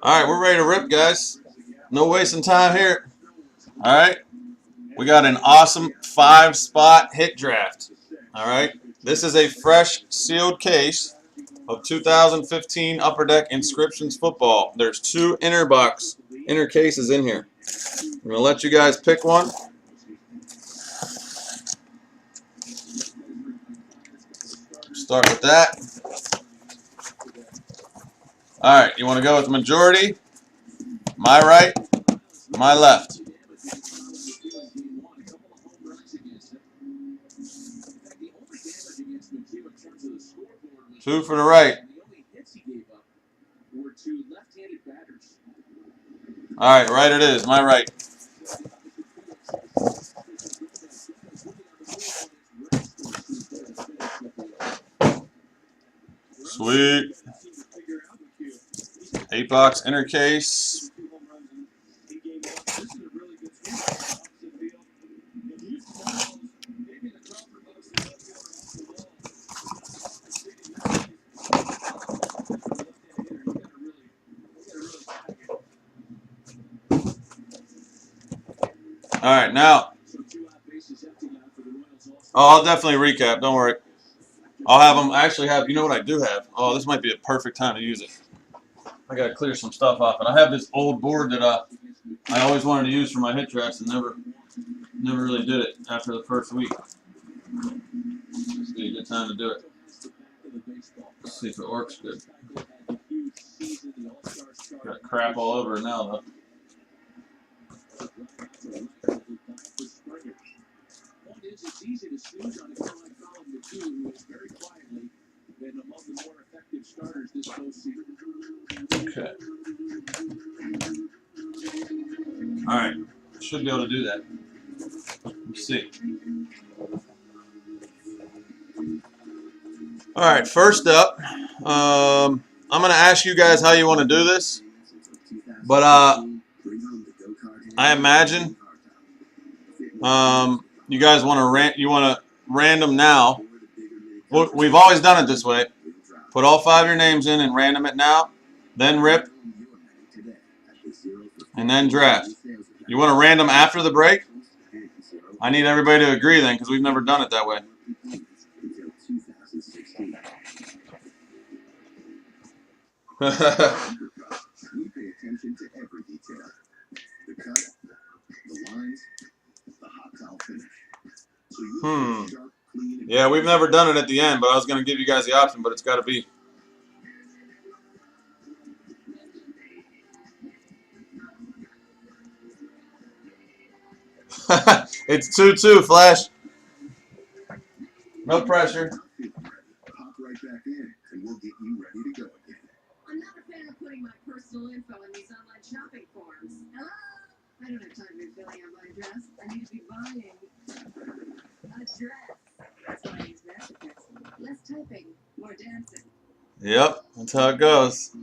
All right, we're ready to rip, guys. No wasting time here. All right, we got an awesome 5-spot hit draft. All right, this is a fresh sealed case of 2015 Upper Deck Inscriptions football. There's 2 inner cases in here. I'm gonna let you guys pick one. Start with that. All right, you want to go with the majority? My right, my left. Two for the right. All right, right it is, my right. Sweet. 8-box inner case. All right, now. Oh, I'll definitely recap. Don't worry. I'll have them. I actually have. You know what I do have? Oh, this might be a perfect time to use it. I gotta clear some stuff off, and I have this old board that I always wanted to use for my hit tracks and never really did it after the first week. This be a good time to do it. Let's see if it works good. Got crap all over it now, though. It's easy to snooze on a guy like Colin McHugh, who is very quietly been among the more effective starters this postseason. Okay. All right. Should be able to do that. Let's see. All right. First up, I'm going to ask you guys how you want to do this, but I imagine you guys want to random now. Well, we've always done it this way. Put all 5 of your names in and random it now, then rip, and then draft. You want to random after the break? I need everybody to agree then, because we've never done it that way. Yeah, we've never done it at the end, but I was going to give you guys the option, but it's got to be. It's 2-2, Flash. No pressure. Pop right back in, and we'll get you ready to go again. I'm not a fan of putting my personal info in these online shopping forums. Hello? I don't have time to be filling out my address. I need to be buying a dress. That's why I use Mastercard. Less typing, more dancing. Yep, that's how it goes.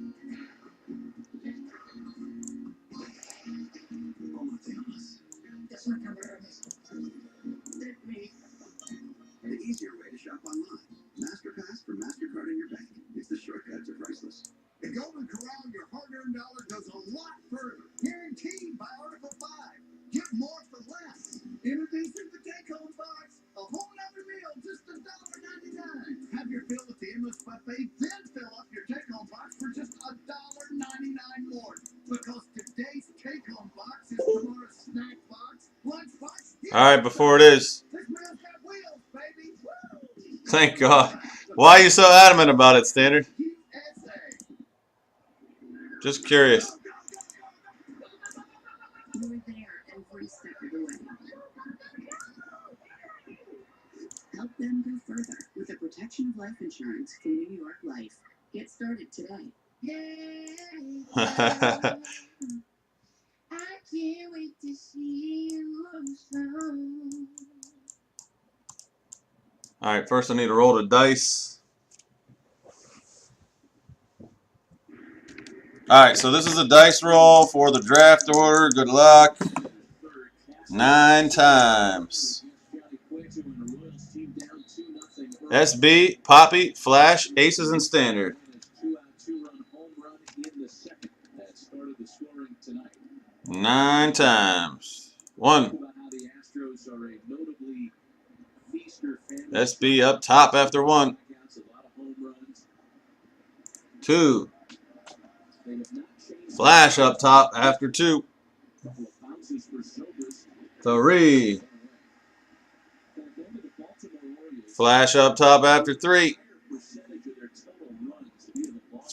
The easier way to shop online. MasterPass for MasterCard in your bank. It's the shortcut to priceless. At Golden Corral, your hard-earned dollar goes a lot further. Guaranteed by Article 5. Get more for less. Introducing the take-home box. A whole other meal, just $1.99. Have your fill at the endless buffet, then fill up your take-home box for just $1.99 more. Because today's take-home box is tomorrow's snack box, lunch box. All right, before it is. Thank God. Why are you so adamant about it, Standard? Just curious. You're there every step of the way. Help them go further with the protection of life insurance from New York Life. Get started today. I can't wait to see you. All right, first I need to roll the dice. All right, so this is a dice roll for the draft order. Good luck. 9 times. SB, Poppy, Flash, Aces, and Standard. 9 times. 1. SB up top after 1. 2. Flash up top after 2. 3. Flash up top after 3.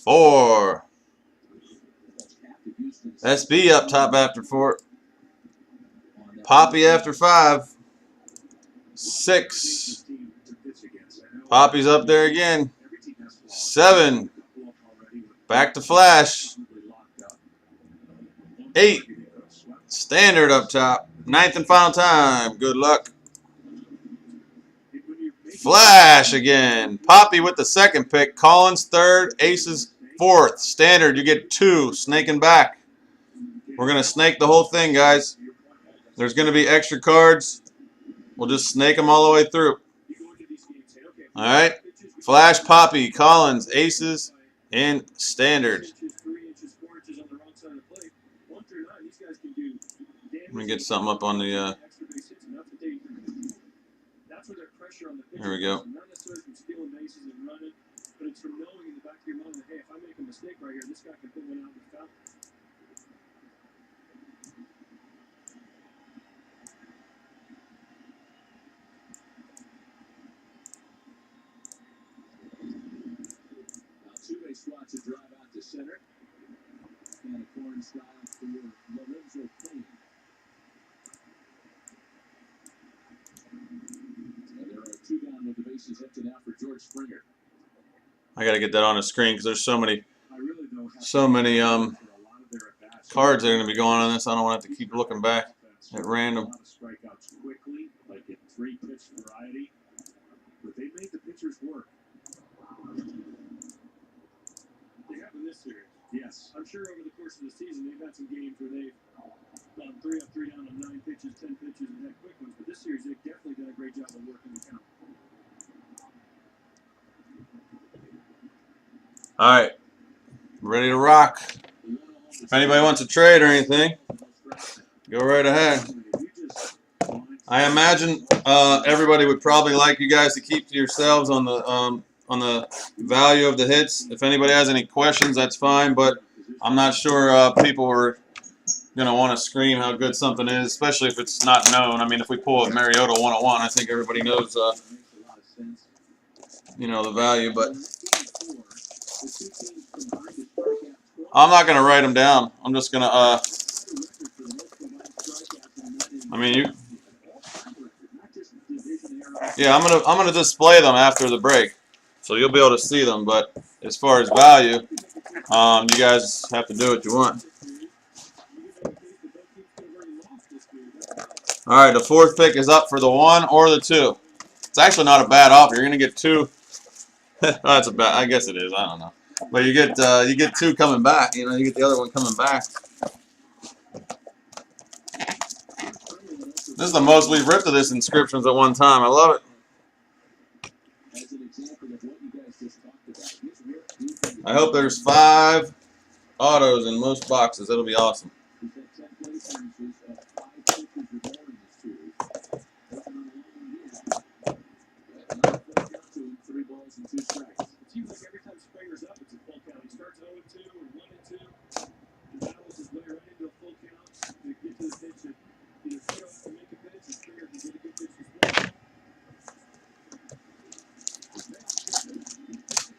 4. SB up top after 4. Poppy after 5. 6. Poppy's up there again. 7. Back to Flash. 8. Standard up top. 9th and final time. Good luck. Flash again. Poppy with the 2nd pick. Collins 3rd. Aces 4th. Standard, you get 2. Snaking back. We're going to snake the whole thing, guys. There's going to be extra cards. We'll just snake them all the way through. All right. Flash, Poppy, Collins, Aces, and Standard. Let me get something up on the... Here we go. To drive out to center. And a corn style for Lorenzo Kane. And there are 2 down with the bases empty now for George Springer. I got to get that on the screen because there's so many cards that are going to be going on this. I don't want to have to keep looking back at random. Strikeouts quickly, like in 3-pitch variety. But they made the pitchers work. Yes, I'm sure over the course of the season they've had some games where they've gone 3 up, 3 down on 9 pitches, 10 pitches, and had quick ones. But this series they've definitely done a great job of working the count. All right, ready to rock. If anybody wants to trade or anything, go right ahead. I imagine everybody would probably like you guys to keep to yourselves on the value of the hits. If anybody has any questions, that's fine, but I'm not sure people are going to want to scream how good something is, especially if it's not known. I mean, if we pull a Mariota 101, I think everybody knows, you know, the value, but I'm not going to write them down. I'm just going to, I mean, yeah, I'm gonna display them after the break. So you'll be able to see them, but as far as value, you guys have to do what you want. All right, the 4th pick is up for the 1 or the 2. It's actually not a bad offer. You're gonna get 2. That's a bad. I guess it is. I don't know, but you get 2 coming back. You know, you get the other one coming back. This is the most we've ripped of this Inscriptions at one time. I love it. I hope there's 5 autos in most boxes. That'll be awesome.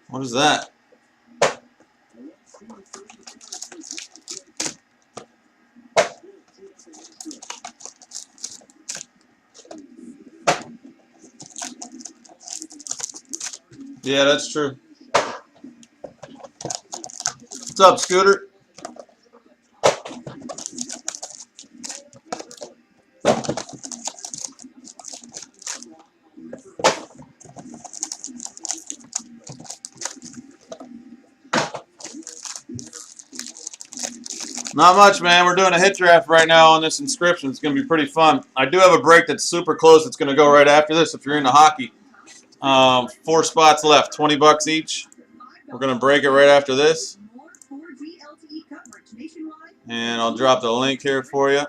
What is that? Yeah, that's true. What's up, Scooter? Not much, man. We're doing a hit draft right now on this Inscription. It's going to be pretty fun. I do have a break that's super close. It's going to go right after this if you're into hockey. 4 spots left, $20 each. We're going to break it right after this. And I'll drop the link here for you.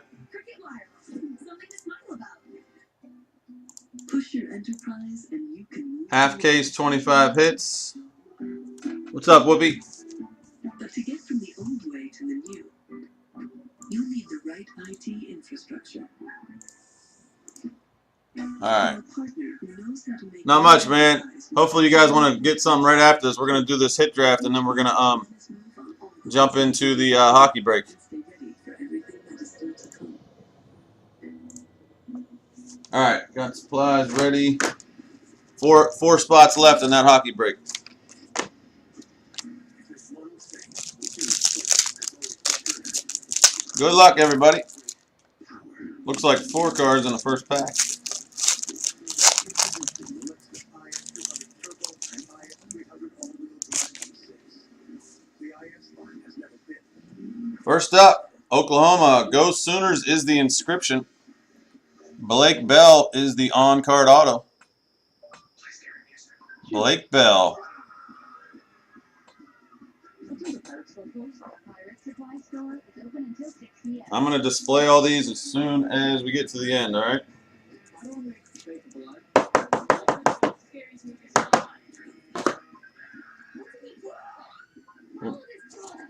Half case, 25 hits. What's up, Whoopi? But to get from the old way to the new, you'll need the right IT infrastructure. Alright. Not much, man. Hopefully you guys want to get something right after this. We're going to do this hit draft, and then we're going to jump into the hockey break. Alright, got supplies ready. Four spots left in that hockey break. Good luck, everybody. Looks like 4 cards in the first pack. First up, Oklahoma. Go Sooners is the inscription. Blake Bell is the on-card auto. Blake Bell. I'm going to display all these as soon as we get to the end, all right?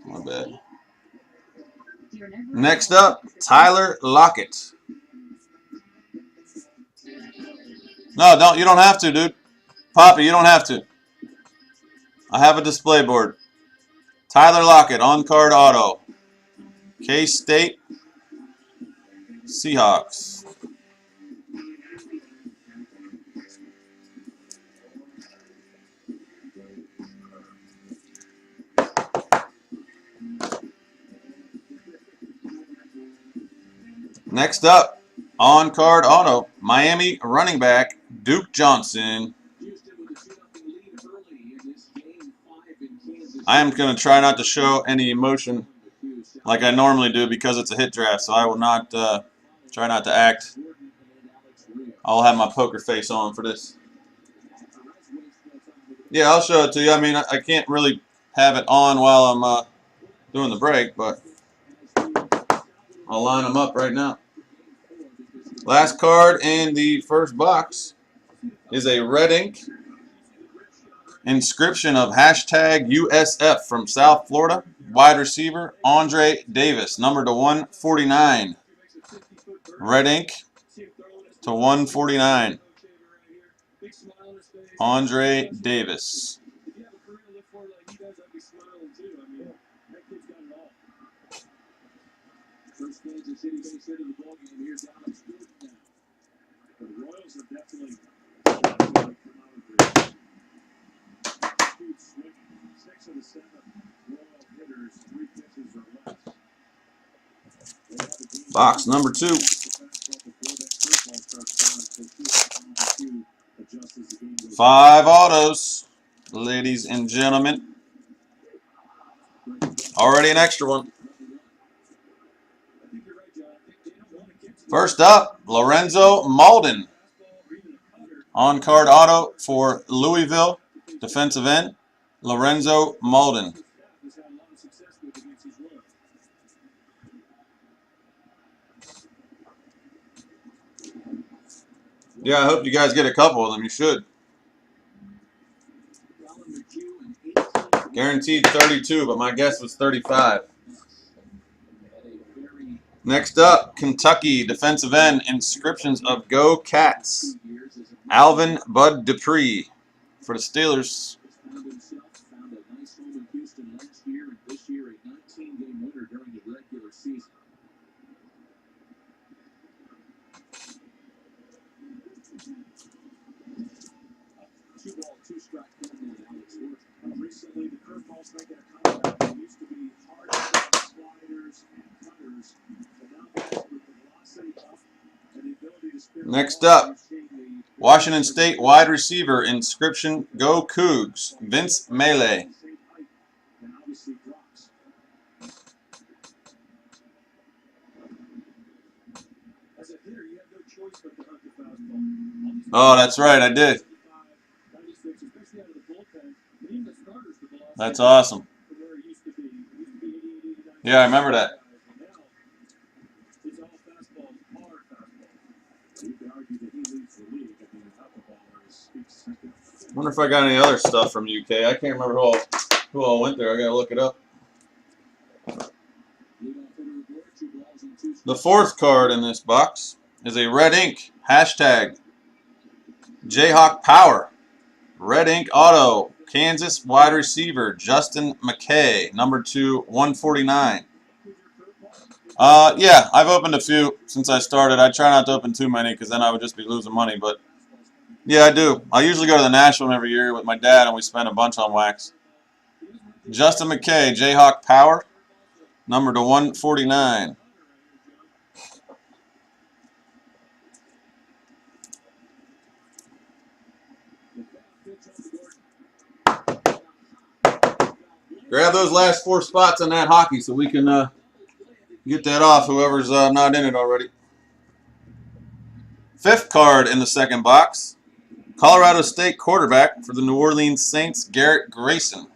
My bad. Next up, Tyler Lockett. No, you don't have to, dude. Poppy, you don't have to. I have a display board. Tyler Lockett, on-card auto. K-State Seahawks. Next up, on-card auto, Miami running back Duke Johnson. I am going to try not to show any emotion like I normally do because it's a hit draft, so I will not try not to act. I'll have my poker face on for this. Yeah, I'll show it to you. I mean, I can't really have it on while I'm doing the break, but I'll line them up right now. Last card in the first box is a red ink inscription of hashtag USF from South Florida. Wide receiver, Andre Davis, number to 149. Red ink to 149. Andre Davis. Box number 2. Five autos, ladies and gentlemen. Already an extra one. First up, Lorenzo Malden. On-card auto for Louisville, defensive end, Lorenzo Malden. Yeah, I hope you guys get a couple of them. You should. Guaranteed 32, but my guess was 35. Next up, Kentucky defensive end, inscriptions of Go Cats. Alvin Bud Dupree for the Steelers. Next up, Washington State wide receiver, inscription Go Cougs, Vince Melee. Oh, that's right, I did. That's awesome. Yeah, I remember that. Wonder if I got any other stuff from UK. I can't remember who all went there. I gotta look it up. The fourth card in this box is a red ink hashtag Jayhawk Power. Red ink auto. Kansas wide receiver Justin McKay, number 2/149. Yeah, I've opened a few since I started. I try not to open too many because then I would just be losing money. But yeah, I do. I usually go to the National every year with my dad, and we spend a bunch on wax. Justin McKay, Jayhawk Power, number to 149. Grab those last 4 spots on that hockey so we can get that off, whoever's not in it already. Fifth card in the second box, Colorado State quarterback for the New Orleans Saints, Garrett Grayson.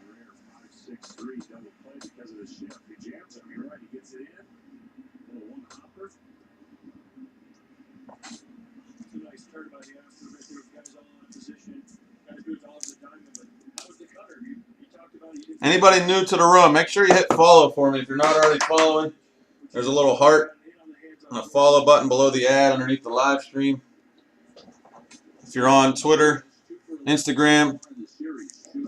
Anybody new to the room, make sure you hit follow for me if you're not already following. There's a little heart and a follow button below the ad underneath the live stream. If you're on Twitter, Instagram,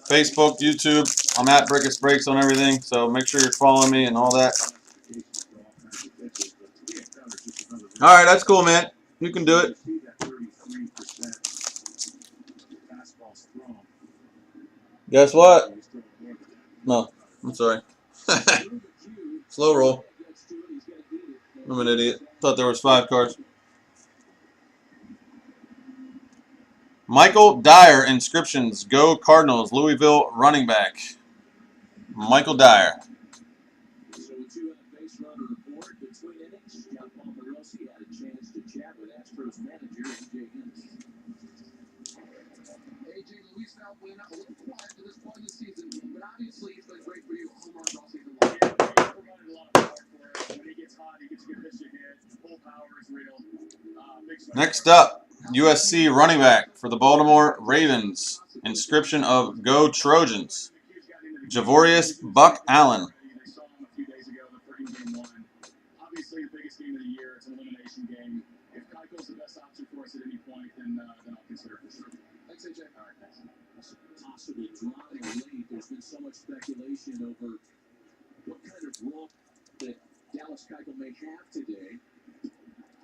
Facebook, YouTube, I'm at Brickus Breaks on everything, so make sure you're following me and all that. All right, that's cool, man. You can do it. Guess what? No, I'm sorry. Slow roll. I'm an idiot. Thought there was 5 cards. Michael Dyer, Inscriptions, Go Cardinals, Louisville running back. Michael Dyer. Next up, USC running back for the Baltimore Ravens. Inscription of Go Trojans. Javorius Buck Allen. Obviously, the biggest game of the year. It's an elimination game. If Keiko's the best option for us at any point, then I'll consider it for sure. Thanks, AJ. All right, thanks. Possible draw late. There's been so much speculation over what kind of role that Dallas Keiko may have today.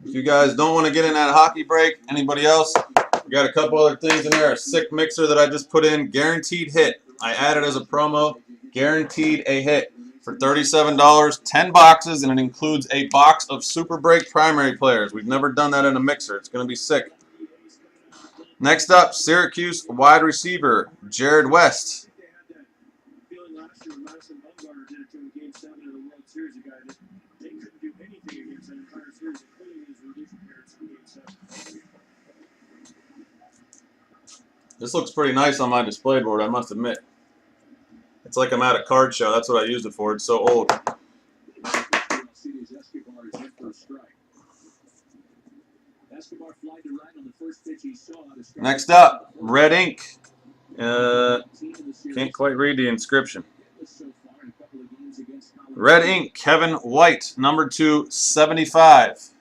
If you guys don't want to get in that hockey break, anybody else? We got a couple other things in there. A sick mixer that I just put in. Guaranteed hit. I added as a promo. Guaranteed a hit. For $37, 10 boxes, and it includes a box of Super Break primary players. We've never done that in a mixer. It's going to be sick. Next up, Syracuse wide receiver, Jared West. This looks pretty nice on my display board, I must admit. It's like I'm at a card show. That's what I used it for. It's so old. Next up, red ink. Can't quite read the inscription. Red ink, Kevin White, number 2/75.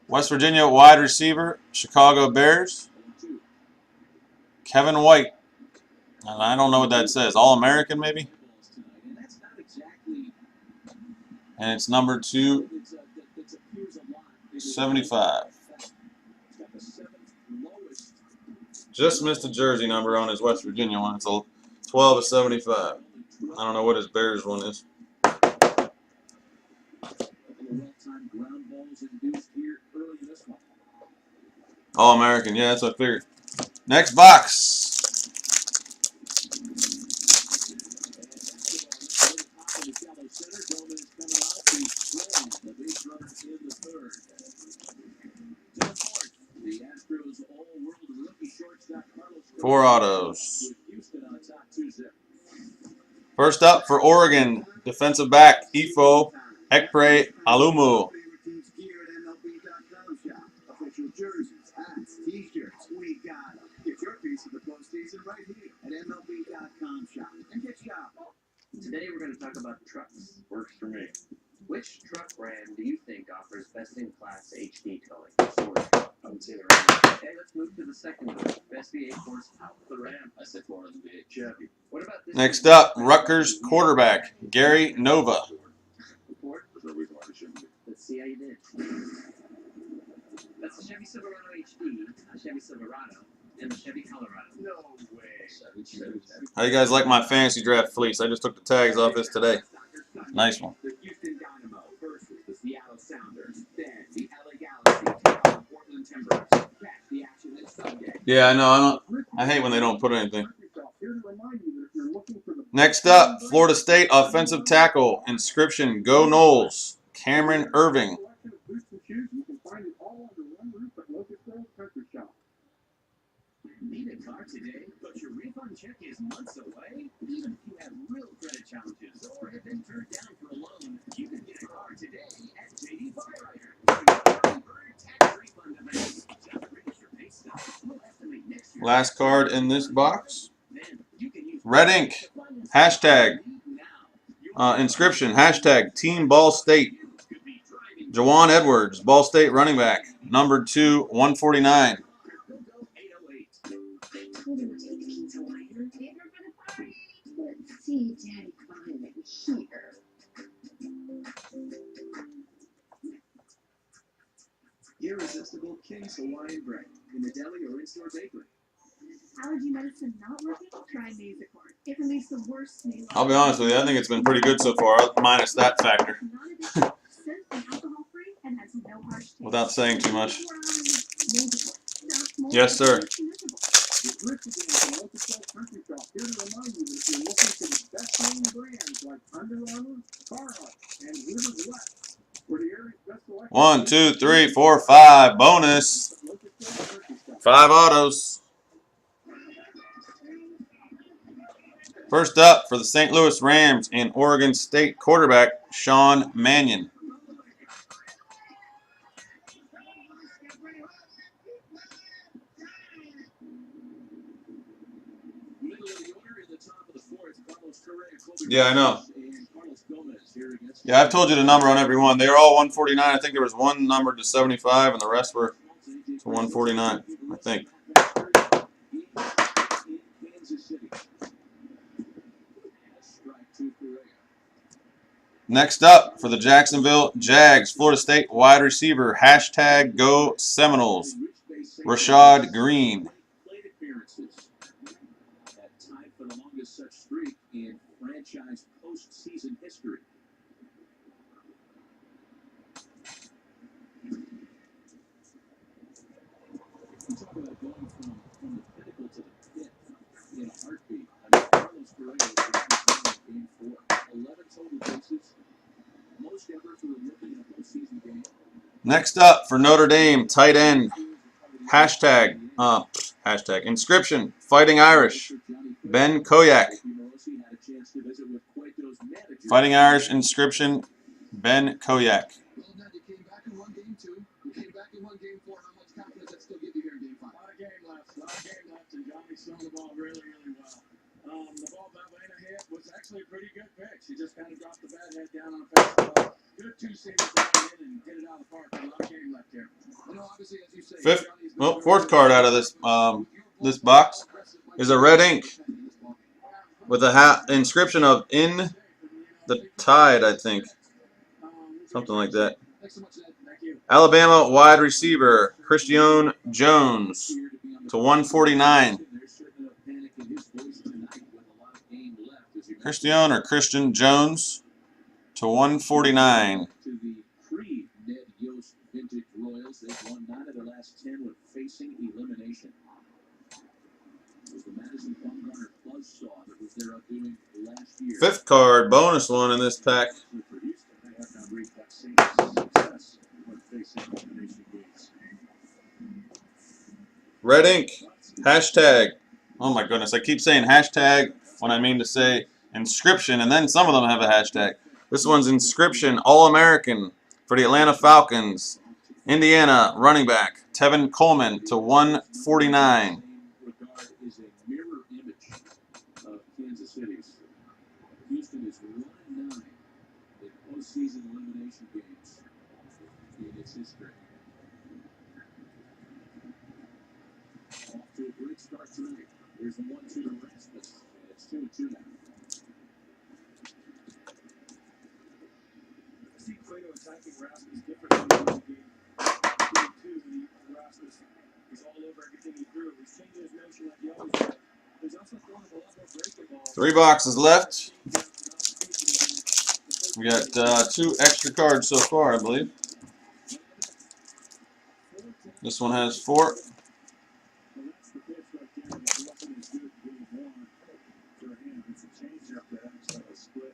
West Virginia wide receiver, Chicago Bears. Kevin White. I don't know what that says. All-American, maybe? And it's number 2/75. Just missed a jersey number on his West Virginia one. It's a 12/75. I don't know what his Bears one is. All-American. Yeah, that's what I figured. Next box. Four autos. First up for Oregon, defensive back Ifo Ekpre Alumu. Official jerseys, hats, t-shirts, we got them. Get your piece of the postseason right here at MLB.com shop. And get shop. Today we're going to talk about trucks. Works for me. Which truck brand do you think offers best-in-class HD towing? Ford. I would say the Ram. Okay, let's move to the second group. Best V8 horsepower. The Ram. I said Ford and V8 Chevy. What about this? Next up, Rutgers quarterback Gary Nova. Ford? There's no reason why they shouldn't be. Let's see how you did. That's a Chevy Silverado HD, a Chevy Silverado, and a Chevy Colorado. No way. Chevy. How you guys like my fantasy draft fleece? I just took the tags off this today. Nice one. The Houston Dynamo versus the Seattle Sounders. Then the LA Galaxy take on the Portland Timbers. Catch the action this Sunday. Yeah, I know. I hate when they don't put anything. Next up, Florida State offensive tackle Inscription Go Noles Cameron Irving. Need a car today, but your refund check is months away? Even if you have real credit challenges or have been turned down for a loan, you can get a car today at JD Firewriter. Tax refund events. Just register pay stub. We'll estimate next year. Last card in this box. Then you can use Red ink. Hashtag. Inscription. Hashtag Team Ball State. Jawan Edwards, Ball State running back. Number 2, 149. Let's see Daddy find it here. Irresistible King's Hawaiian bread in the deli or in-store bakery. Allergy medicine not working? Try Nasacort. It relieves the worst sneeze. I'll be honest with you, I think it's been pretty good so far, minus that factor. Non-addictive, scent and alcohol-free, and has no harsh taste. Without saying too much. Nasacort. Sounds more Yes, sir. miserable. It's listed in the local country shop. Here to remind you that if you're looking for the best-selling brands like Under Armour, Carhartt, and Rivers West, for the area's best selection. 1, 2, 3, 4, 5. Bonus. 5 autos. First up for the St. Louis Rams and Oregon State quarterback Sean Mannion. Yeah, I know. Yeah, I've told you the number on every one. They were all 149. I think there was one numbered to 75, and the rest were to 149, I think. Next up for the Jacksonville Jags, Florida State wide receiver, hashtag Go Seminoles, Rashad Green. Tied for the longest such streak in franchise postseason history. You talk about going from the pinnacle to the pit in a heartbeat. I mean, Carlos Correa was in game 4. 11 total bases. Most ever for a rookie in a postseason game. Next up for Notre Dame, tight end, hashtag Inscription, Fighting Irish, Ben Koyak. Fighting Irish, Inscription, Ben Koyak. Well, now you came back and won game 2. You came back and won game 4. How much confidence that still give you here in game 5? A lot of game left, and Johnny's throwing the ball really, really well. The ball Valvena hit was actually a pretty good pitch. He just kind of dropped the bat head down on a fastball. Good two-seamers in and get it out of the park. A lot of game left here. You know, obviously, as you say, Fourth card out of this this box is a red ink with a inscription of "In the Tide," I think, something like that. Alabama wide receiver Christian Jones to 149. Christian Jones to 149. To the pre-Ned Yost vintage Royals, they've won 9 of their last 10 with facing elimination. It was the Madison Bumgarner buzzsaw that was their undoing last year. Fifth card, bonus one in this pack. Red ink, hashtag. Oh my goodness, I keep saying hashtag when I mean to say Inscription, and then some of them have a hashtag. This one's Inscription All-American for the Atlanta Falcons. Indiana running back Tevin Coleman to 149. Regard is a mirror image of Kansas City's. Houston is 1-9 in postseason elimination games in its history. Off to a great start tonight. Here's the 1-2 to Rasmus, and it's 2-2 now. I see Cueto attacking Rasmus different from the game. Rasmus is all over everything he threw. He's changing his motion like he always does. He's also throwing a lot more breaking balls. 3 boxes left. We got 2 extra cards so far, I believe. This one has 4.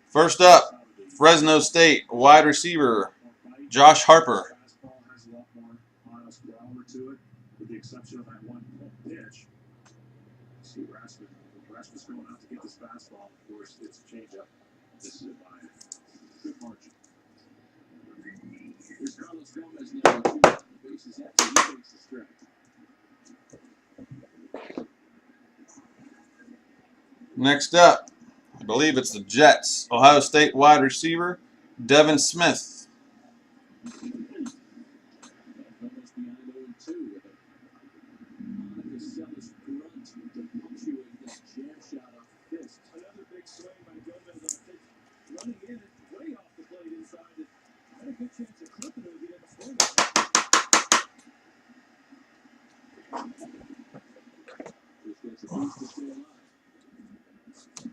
First up, Fresno State wide receiver Josh Harper. Has a lot more miles per hour to it, with the exception of that one pitch. See Rasmus going out to get this fastball. Of course, it's a changeup. This is it by a good margin. Here's Carlos Gomez now. 2 the bases empty. He takes the strike. Next up, I believe it's the Jets Ohio State wide receiver Devin Smith. Almost behind 0-2 with a Monica Seles grunt to punctuate that jam shot off the fist. Another big swing by Gomez on a pitch, running in it way off the plate inside. It had a good chance of clipping it if he didn't swing it. This gets a boost to stay alive.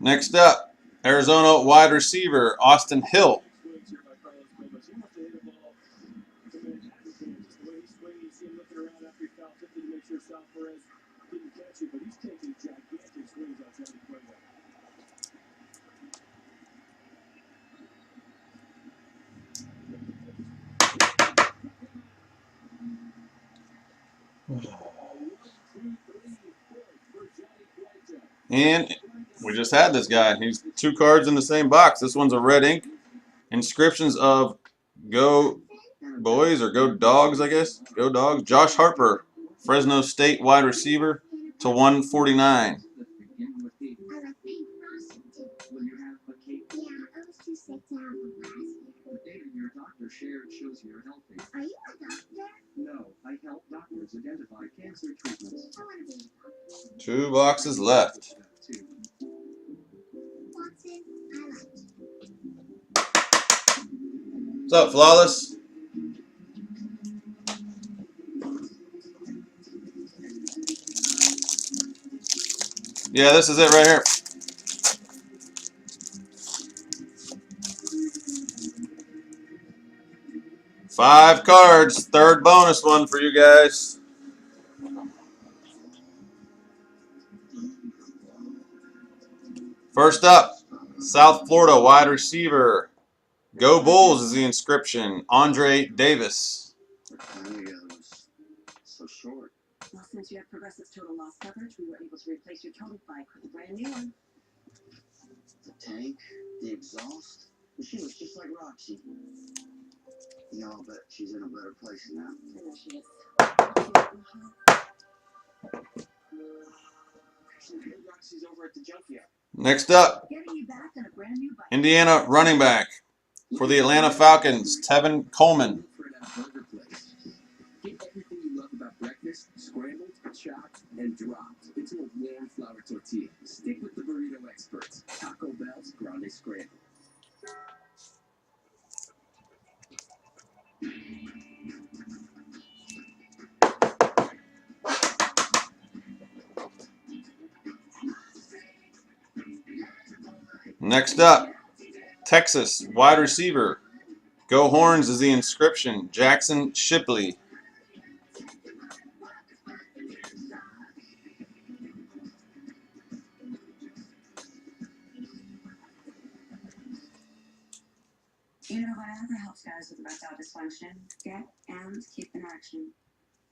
Next up, Arizona wide receiver Austin Hill. Swings here by Carlos Gomez. He wants to hit a ball to Manhattan. Just the way he's swinging, you see him looking around after he fouled 50 to make sure Sal Perez didn't catch it, but he's taking gigantic swings on Johnny Cueto. And we just had this guy. He's 2 cards in the same box. This one's a red ink. Inscriptions of Go Boys or Go Dogs, I guess. Go Dogs. Josh Harper, Fresno State wide receiver to 149. Will you have a cake? Yeah, I was too sick to have one last year. The data your doctor shared shows you're healthy. Are you a doctor? No, I help doctors identify cancer treatments. I want to be a doctor. 2 boxes left. Watson, I like you. What's up, Flawless? Yeah, this is it right here. Five cards, 3rd bonus one for you guys. First up, South Florida wide receiver. Go Bulls is the inscription. Andre Davis. Was so short. Well, since you have Progressive's total loss coverage, we were able to replace your total bike with a brand new one. The tank, the exhaust. She looks just like Roxy. Y'all bet she's in a better place now. I know she is. Roxy's over at the junkyard. Next up, Getting you back on a brand new bike. Indiana running back for the Atlanta Falcons, Tevin Coleman. For that burger place. Get everything you love about breakfast, scrambled, chopped, and dropped into a warm flour tortilla. Stick with the burrito experts. Taco Bell's Grande Scramble. Next up, Texas wide receiver. Go Horns is the inscription. Jackson Shipley. You know, whatever helps guys with erectile dysfunction, get and keep in action.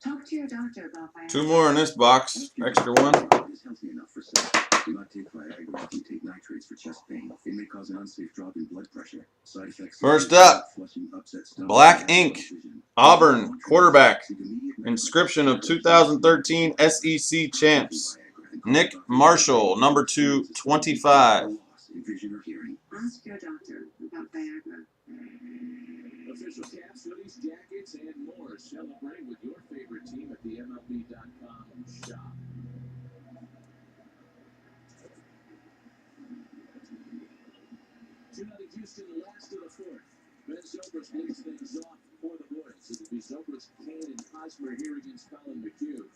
Talk to your doctor about my 2 more in this box. Extra one. Is healthy enough for sex. Do not take Viagra if you take nitrates for chest pain. It may cause an unsafe drop in blood pressure. Side effects. First up, Black Ink, Auburn quarterback. Inscription of 2013 SEC champs. Nick Marshall, number 225. Ask your doctor about Viagra. Official caps, hoodies, jackets, and more. Celebrate with your favorite team at the MLB.com shop. Tonight in Houston, last of the fourth. Ben Zobrist leads things off for the Royals. It'll be Zobrist, Kane, and Hosmer here against Colin McHugh.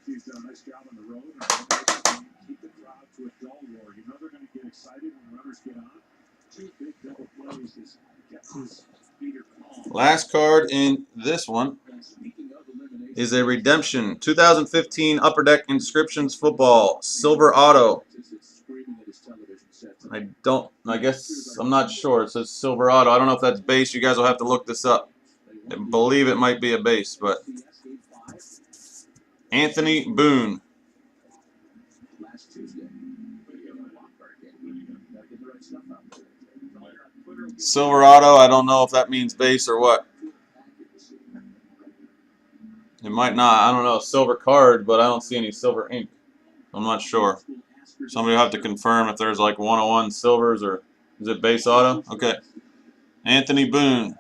He's done a nice job on the road and keep the crowd to a dull roar. You know they're going to get excited when runners get on. Two big double plays has kept his Peter calm. Last card in this one is a redemption. 2015 Upper Deck Inscriptions football. Silver auto. I guess, I'm not sure. It says Silver auto. I don't know if that's base. You guys will have to look this up. I believe it might be a base, but Anthony Boone. Silver auto, I don't know if that means base or what. It might not. I don't know. Silver card, but I don't see any silver ink. I'm not sure. Somebody will have to confirm if there's like 101 silvers or is it base auto? Okay. Anthony Boone.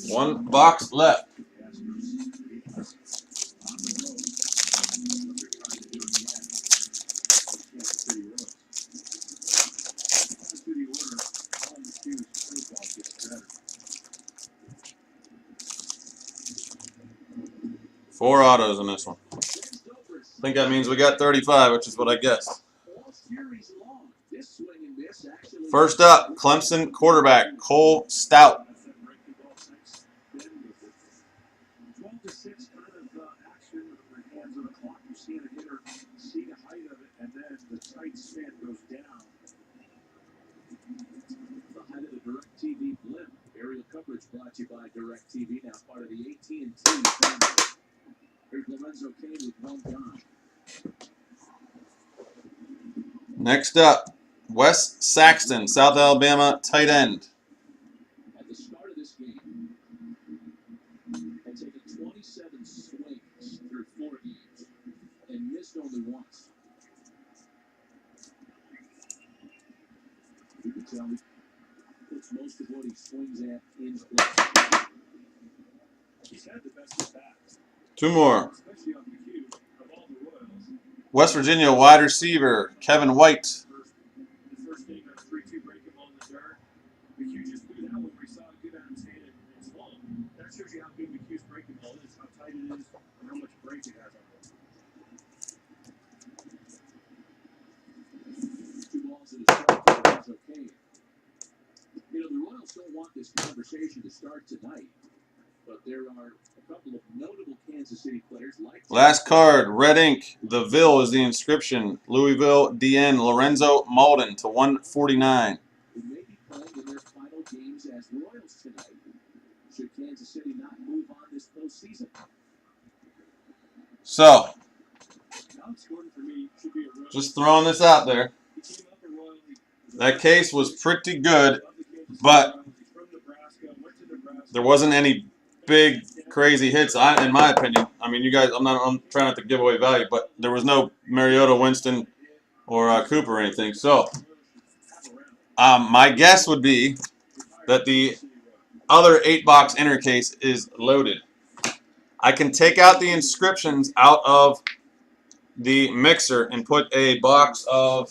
One box left. Four autos in this one. I think that means we got 35, which is what I guessed. First up, Clemson quarterback Cole Stout. 12 to 6 kind of action with the hands on the clock. You see the hitter see the height of it, and then the tight span goes down. The height of the DirecTV blimp. Aerial coverage brought to you by DirecTV, now part of the AT&T family. Here's Lorenzo Kane with one gone. Next up, Wes Saxton, South Alabama tight end. At the start of this game, had taken 27 swings through 4 games and missed only once. You can tell me puts most of what he swings at in play. He's had the best at bats. Two more. Especially on the cue of all the Royals. West Virginia wide receiver Kevin White. The first game got a 3-2 breaking ball in the dirt. McHugh just threw that one where he saw it get out of his hand and swung. That shows you how good McHugh's breaking ball is, how tight it is, and how much break it has on it. 2 balls in a strike for Lorenzo Kane. You know, the Royals don't want this conversation to start tonight, but there are a couple of notable Kansas City players like Last card, red ink. The Ville is the inscription. Louisville DN Lorenzo Malden to 149. who may be playing in their final games as Royals tonight. Should Kansas City not move on this postseason? So, Alex Gordon, for me, should be a Royal. just throwing this out there. He came up in Royal League. That case was pretty good, but He's from Nebraska, went to Nebraska. there wasn't any big crazy hits, in my opinion. I mean, you guys, I'm trying not to give away value, but there was no Mariota, Winston, or Cooper or anything. So, my guess would be that the other 8-box inner case is loaded. I can take out the inscriptions out of the mixer and put a box of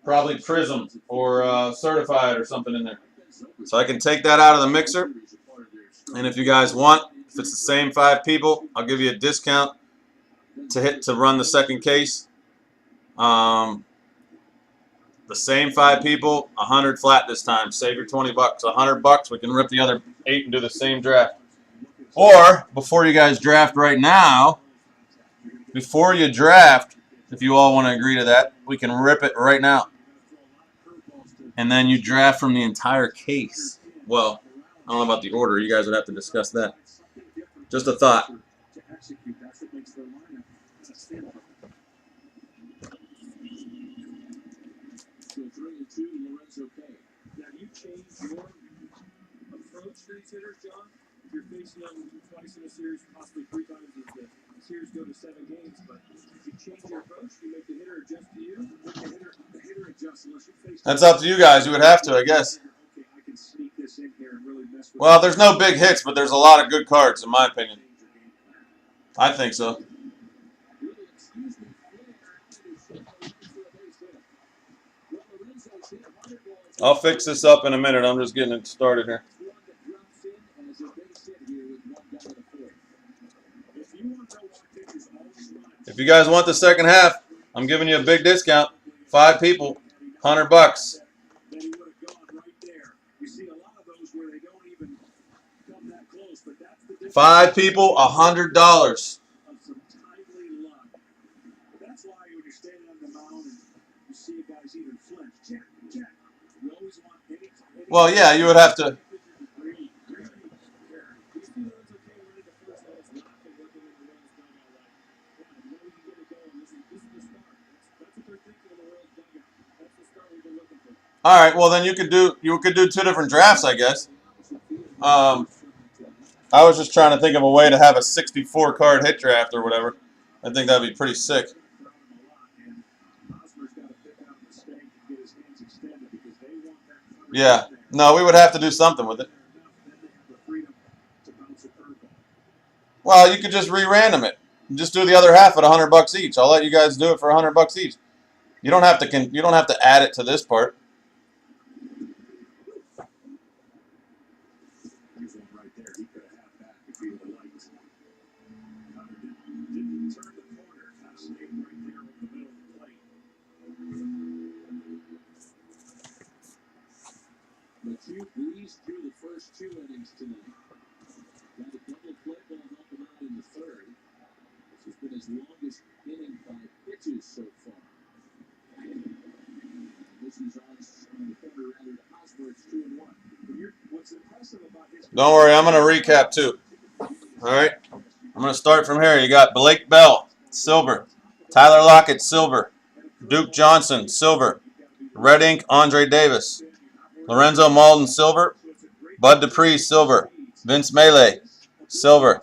probably Prism or Certified or something in there. So I can take that out of the mixer. And if you guys want, if it's the same 5 people, I'll give you a discount to run the second case. The same 5 people, 100 flat this time. Save your $20. $100, we can rip the other 8 and do the same draft. Or before you guys draft right now, before you draft, if you all want to agree to that, we can rip it right now. And then you draft from the entire case. Well, I don't know about the order. You guys would have to discuss that. Just a thought. execute. That's what makes their lineup stand out. So 3-2, Lorenzo K. Now, you change your approach to these hitters, John. If you're facing them twice in a series, possibly 3 times as the series go to 7 games, but if you change your approach, you make the hitter adjust to you. Make the hitter adjust unless you face. That's up to you guys. You would have to, I guess. Okay, I can sneak this in here and really mess with. Well, there's no big hits, but there's a lot of good cards, in my opinion. I think so. I'll fix this up in a minute. I'm just getting it started here. If you guys want the second half, I'm giving you a big discount. 5 people, $100. Then he would have gone right there. You see a lot of those where they don't even come that close, but that's the difference. 5 people, $100. Of some timely luck. That's why when you're standing on the mound and you see guys even flinch, check. You always want any. Well, yeah, you would have to. All right, well then you could do 2 different drafts, I guess. I was just trying to think of a way to have a 64 card hit draft or whatever. I think that'd be pretty sick. Yeah, no, we would have to do something with it. Well, you could just re-random it. Just do the other half at $100 each. I'll let you guys do it for $100 each. You don't have to add it to this part. But you breezed through the first 2 innings tonight. Got a double play ball up and out in the third. This has been his longest inning by pitches so far. This is on the corner rather to Hosmer. It's 2-1. What's impressive about his. Don't worry, I'm going to recap too. All right, I'm going to start from here. You got Blake Bell, silver. Tyler Lockett, silver. Duke Johnson, silver. Red Ink, Andre Davis. Lorenzo Malden, silver. Bud Dupree, silver. Vince Melee, silver.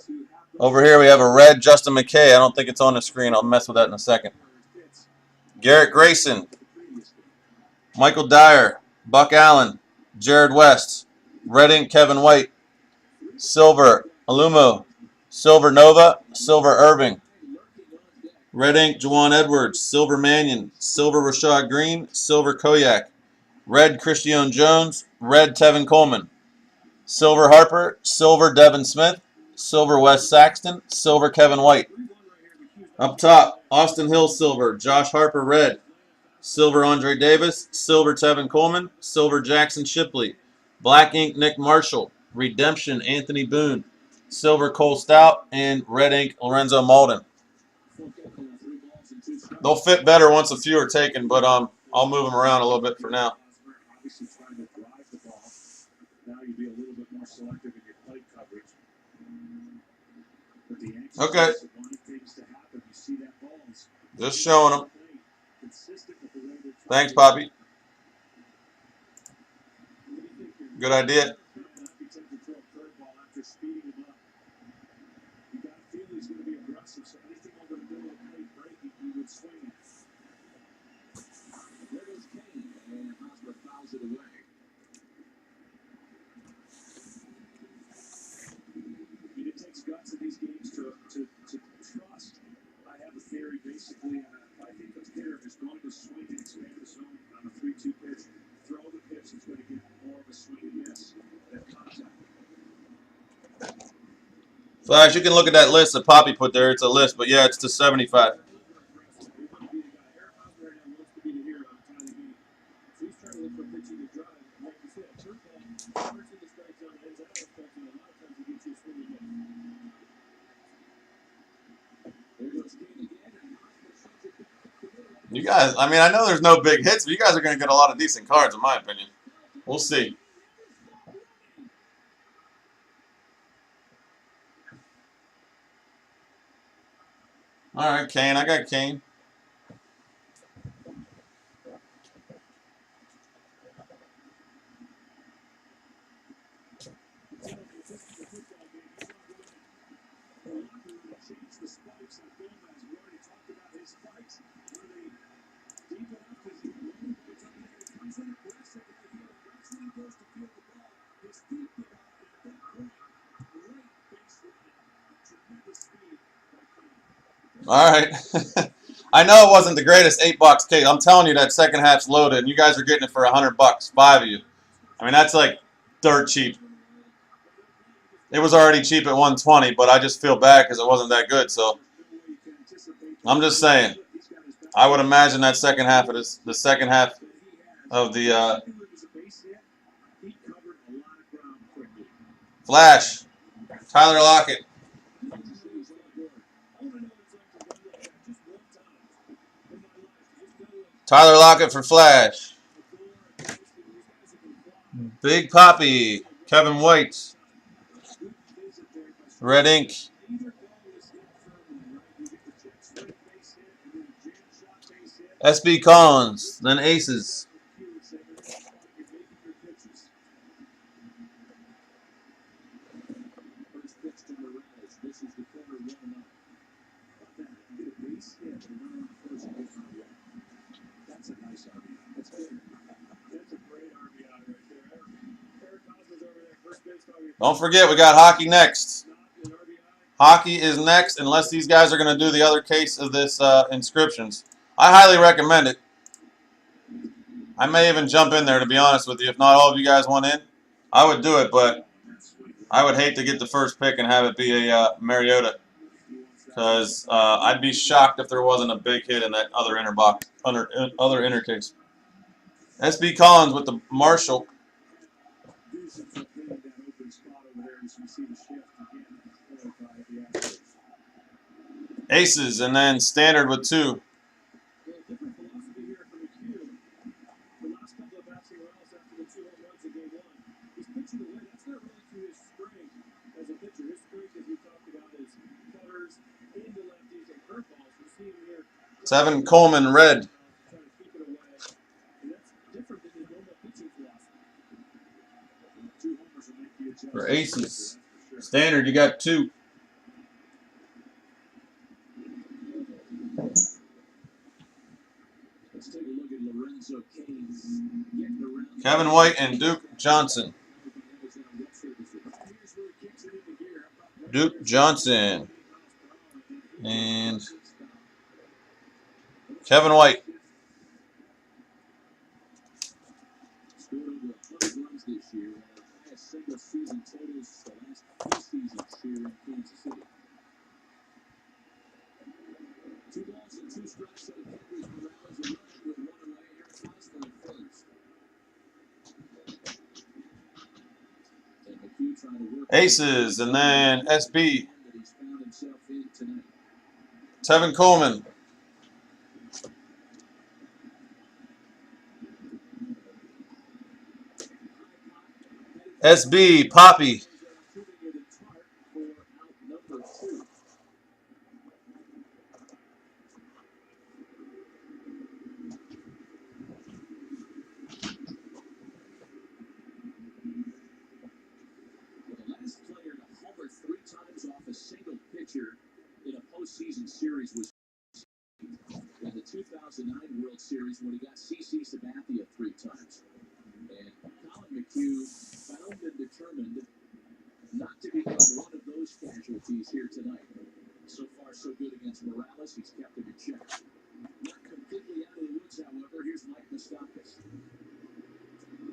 Over here we have a red Justin McKay. I don't think it's on the screen. I'll mess with that in a second. Garrett Grayson. Michael Dyer. Buck Allen. Jared West. Red Ink, Kevin White. Silver, Alumo. Silver Nova. Silver Irving. Red Ink, Juwan Edwards. Silver Mannion. Silver Rashad Green. Silver Koyak. Red Christian Jones. Red Tevin Coleman. Silver Harper. Silver Devin Smith. Silver Wes Saxton. Silver Kevin White. Up top, Austin Hill, silver. Josh Harper, red. Silver Andre Davis. Silver Tevin Coleman. Silver Jackson Shipley. Black Ink Nick Marshall. Redemption Anthony Boone. Silver Cole Stout. And red ink Lorenzo Malden. They'll fit better once a few are taken, but I'll move them around a little bit for now. Obviously trying to drive the ball. Now you'd be a little bit more selective in your plate coverage. But the Yankees Okay. wanted things to happen. You see that ball is Just showing them. consistent with the way they're trying. Thanks, Poppy. What do you think here? Good idea. Not be tempted to throw a curveball after speeding him up. You got to feel he's going to be aggressive, so anything over the middle of the plate breaking, he would swing at. There goes Kane, and Hosmer fouls it away. It takes guts in these games to trust. I have a theory, basically, I think the hitter is going to swing and expand the zone on a 3-2 pitch. Throw the pitch, it's going to get more of a swing and miss than contact. Flash, you can look at that list that Poppy put there. It's a list, but yeah, it's to 75. You guys, I mean, I know there's no big hits, but you guys are going to get a lot of decent cards, in my opinion. We'll see. All right, Kane. I got Kane. All right. I know it wasn't the greatest $8 case. I'm telling you that second half's loaded, and you guys are getting it for $100. 5 of you. I mean, that's like dirt cheap. It was already cheap at 120, but I just feel bad because it wasn't that good. So I'm just saying, I would imagine that second half of this, the second half of the Flash, Tyler Lockett. Tyler Lockett for Flash. Big Poppy, Kevin White. Red Ink. SB Collins, then Aces. Don't forget, we got hockey next. Hockey is next, unless these guys are going to do the other case of this inscriptions. I highly recommend it. I may even jump in there, to be honest with you. If not all of you guys want in, I would do it, but I would hate to get the first pick and have it be a Mariota. Because I'd be shocked if there wasn't a big hit in that other inner box, other inner case. SB Collins with the Marshall. Aces, and then standard with 2. Tevin Coleman, red. For Aces. Standard, you got 2. Kevin White and Duke Johnson. Duke Johnson. And Kevin White. Aces, and then SB. Tevin Coleman. SB, Poppy.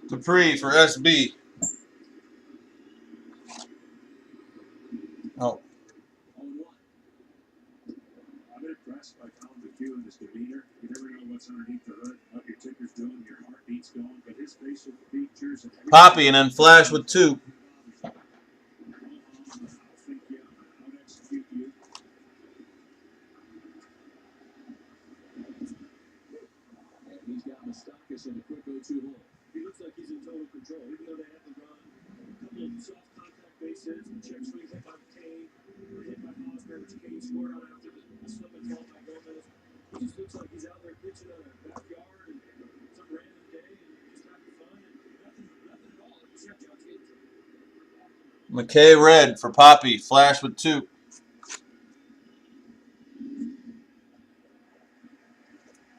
Dupree for SB. Oh. I'm impressed by Colin McHugh and his demeanor. You never know what's underneath the hood, how your ticker's doing, your heartbeat's going, but his facial features and Poppy, and then Flash with 2. He looks like he's in total control, even though they had to run a couple of soft contact bases. Check swings hit by Kane, hit by Osborne, which Kane scored on after the slip and fall by Gomez. He just looks like he's out there pitching in a backyard and some random day and just having fun and nothing at all. It was your judgment. McKay red for Poppy. Flash with 2.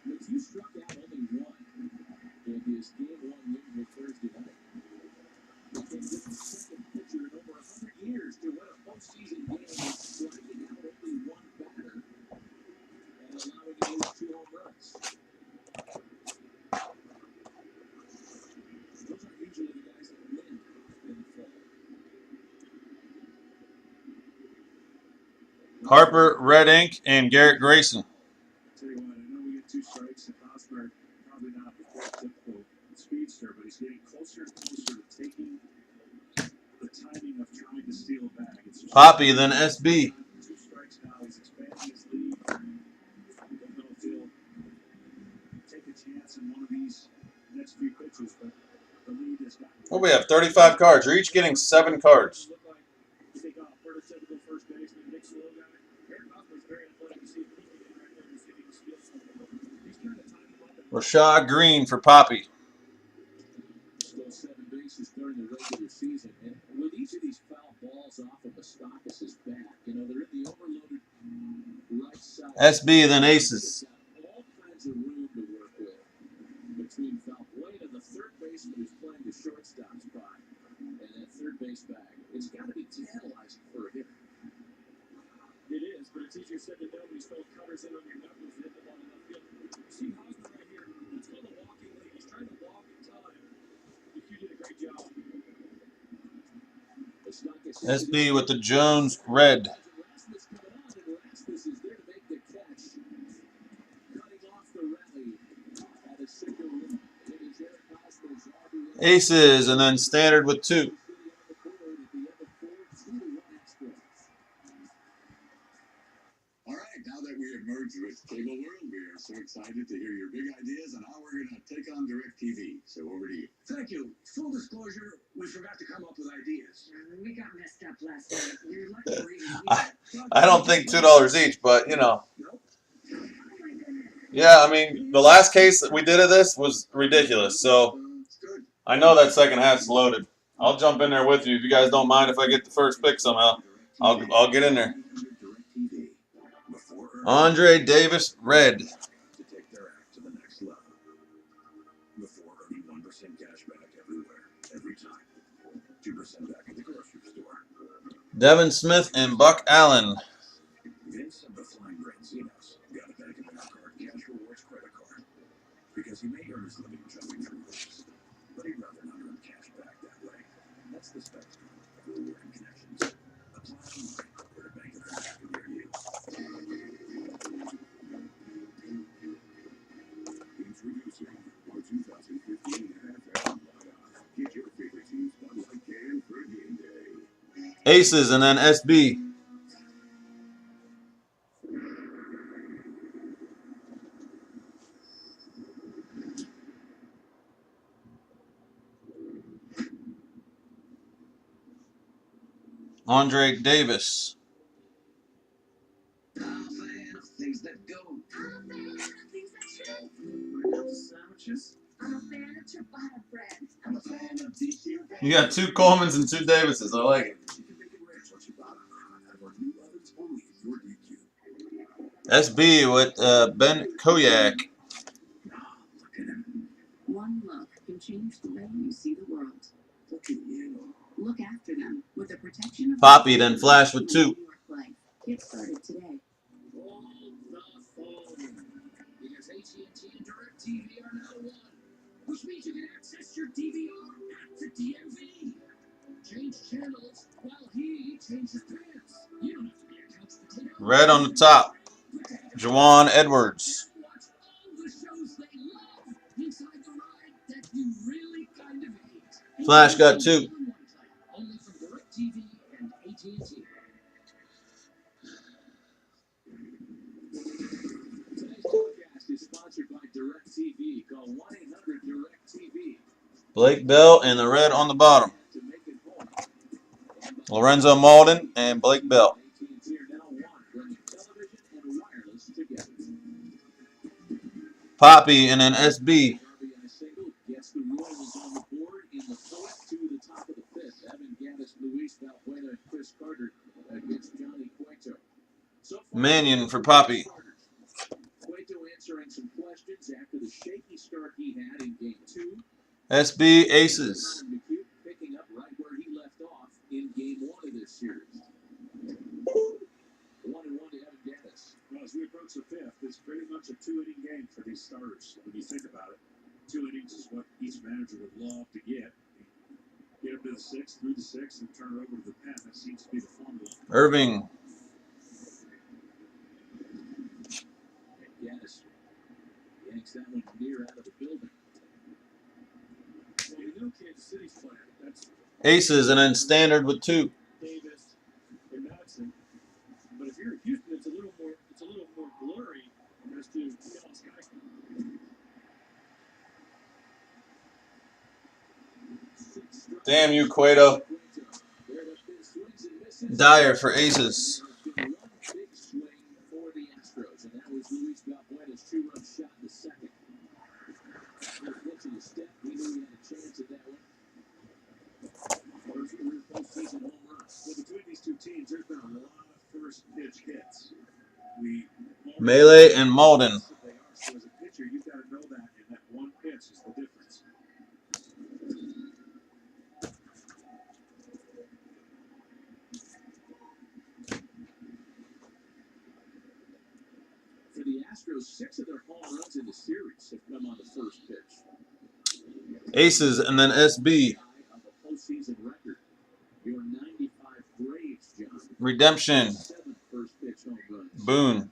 McHugh struck out only 1 in his game 1 win here Thursday night. McKay was the second pitcher in over 100 years to win a postseason game, striking out only 1 batter and allowing to use 2 home runs. Those aren't usually the guys that win in the fall. Harper red ink and Garrett Grayson. Tell you what, I know we get 2 strikes to Hosmer. Probably not the typical speedster, but he's getting closer and closer to taking the timing of trying to steal a bag. It's just Poppy, then SB. 2 strikes now. He's expanding his lead. Don't know if he'll take a chance in one of these next few pitches, but the lead has gotten. What we have? 35 cards. You're each getting 7 cards. Look like you think prototypical first baseman, Nick Slow guy. Aaron Hosmer's very athletic. You see if he can get right there and see if he can steal something. He's trying to time him up. Rashad Green for Poppy. Stole 7 bases during the regular season, and with each of these foul balls off of Moustakas' back, you know, they're in the overloaded right side. SB, then Aces. All kinds of room to work with between foul play and the third baseman who's playing the shortstop spot and that third base bag. It's got to be tantalizing for a hitter. It is, but it's easier said than done when you spell cutters in on your knuckles and hit them on the left field. You see Hosmer right here. It's called a walking lead. He's trying to walk in time. You did a great job. SB with the Jones red. Rasmus coming on, and Rasmus is there to make the catch. Cutting off the rally at a single run. It is Eric Hosmer's RBI. Aces, and then standard with 2. All right, now that we have merged with Cable World, we are so excited to hear your big ideas on how we're going to take on DirecTV. So over to you. Thank you. Full disclosure, we forgot to come up with ideas. We got messed up last night. You're lucky we're even here. I don't think $2 each, but you know. Yeah, I mean, the last case that we did of this was ridiculous. So I know that second half's loaded. I'll jump in there with you if you guys don't mind if I get the first pick somehow. I'll get in there. Andre Davis red. To take their act to the next level. Before earning 1% cash back everywhere, every time. 2% back at the grocery store. Devin Smith and Buck Allen. Vince of the Flying Branzinos got a Bank of America cash rewards credit card. Because he may earn his living jumping through hoops, but he'd rather not earn cash back that way. That's the spectrum of rewarding connections. Apply online or to Bank of America near you. Introducing our 2015 NFL Buyout. Get your favorite team's Bud Light can for game day. Aces, and then SB. Andre Davis. I'm a fan of things that go. I'm a fan of things that shake. When it comes to sandwiches, I'm a fan of ciabatta bread. I'm a fan of DQ. You got 2 Colemans and 2 Davises. I like it. You can make it rich on ciabatta out of our new ovens only in your DQ. SB with Ben Koyak. Look at him. One look can change the way you see the world. Look at you. Look after them with the protection of Poppy, then Flash with 2. New York Life. Get started today. Hold the phone. Because AT&T and DirecTV are now one. Which means you can access your DVR at the DMV. Change channels while he changes pants. You don't have to be a couch potato. Red on the top. Juwan Edwards. Watch all the shows they love inside the ride that you really kind of hate. Flash got 2. Only from DirecTV and AT&T. Today's podcast is sponsored by DirecTV. Call 1-800-DirecTV Blake Bell and the red on the bottom. to make it home. Lorenzo Malden and Blake Bell. AT&T are now one, bringing television and wireless Poppy, and then SB. RBI single gets the Royals on the board in the fourth to the top of the fifth. Evan Gattis, Luis Valbuena, and Chris Carter against Johnny Cueto. So far, Mannion for Poppy. Cueto answering some questions after the shaky start he had in game 2. SB Aces. Picking up right where he left off in game 1 of this series. 1-1 to Evan Gattis. Well, as we approach the fifth, it's pretty much a 2-inning game for these starters. When you think about it, 2 innings is what each manager would love to get. Get up to the 6th, through the 6th, and turn it over to the pen. That seems to be the formula. Irving. Gattis yanks that one near out of the building. Well, you know Kansas City's plan. That's Aces, and then standard with 2. Davis and Madison. But if you're in Houston, it's a little more blurry as to Dallas guys. Damn you, Cueto. Dyer for Aces. Big swing for the Astros, and that was Luis Valbuena's 2-run shot in the second. Pitch in the step, we knew he had a chance at that one. First career postseason home run. Well, between these two teams, there's been a lot of first pitch hits. Melee and Malden. They are. So as a pitcher, you've got to know that, and that one pitch is the difference. For the Astros, 6 of their home runs in the series have come on the first pitch. Aces, and then SB. Of a postseason record. Your 95 Braves, John. Redemption. 7 first pitch home runs. Boone.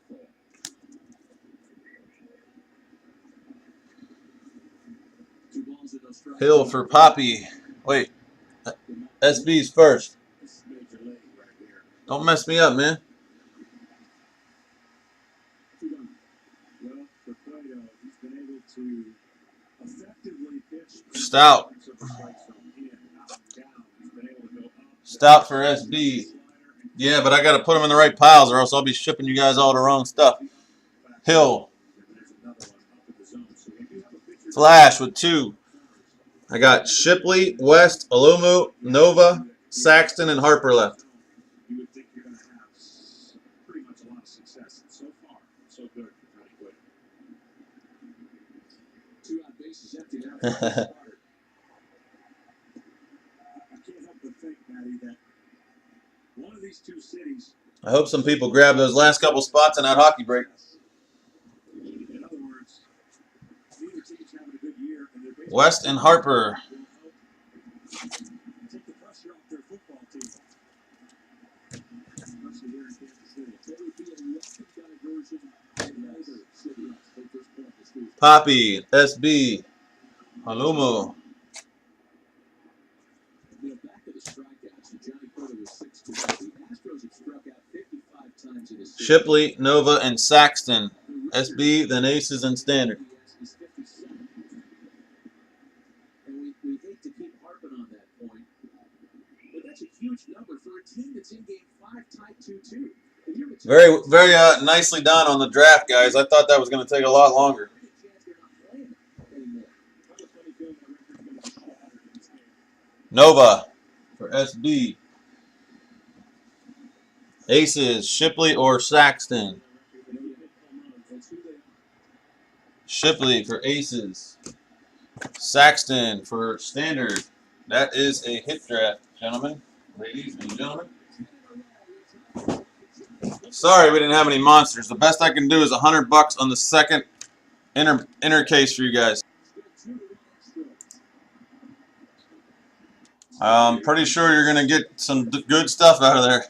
Two balls and no strikes. Hill for Poppy. Wait. SB's first. This is major league right here. Don't mess me up, man. Well, for Cueto, he's been able to effectively pitch. Stout. Stout for SB. Yeah, but I got to put them in the right piles or else I'll be shipping you guys all the wrong stuff. Hill. Flash with 2. I got Shipley, West, Alumu, Nova, Saxton, and Harper left. You would think you're going to have pretty much a lot of success. So far, so good for Johnny Cueto. 2 out bases empty now. For the starter. I can't help but think, Matty, that one of these two cities. I hope some people grab those last couple spots in that hockey break. In other words, neither team's having a good year, and they're basically West and Harper. take the pressure off their football team. Especially here in Kansas City. There would be a welcome diversion in either city at this point. This season. Poppy, SB, Alumu. You know, back to the strikeouts, Johnny Cueto was 6-2. The Astros have struck out 55 times in this series. Shipley, Nova, and Saxton. SB, then Aces and Standard. Is 57. And we hate to keep harping on that point, but that's a huge number for a team that's in game 5 tied 2-2. Very, very nicely done on the draft, guys. I thought that was going to take a lot longer. Nova for SB. Aces, Shipley or Saxton. Shipley for Aces. Saxton for Standard. That is a hit draft, gentlemen. Ladies and gentlemen. Sorry we didn't have any monsters. The best I can do is $100 on the second inner case for you guys. I'm pretty sure you're going to get some good stuff out of there.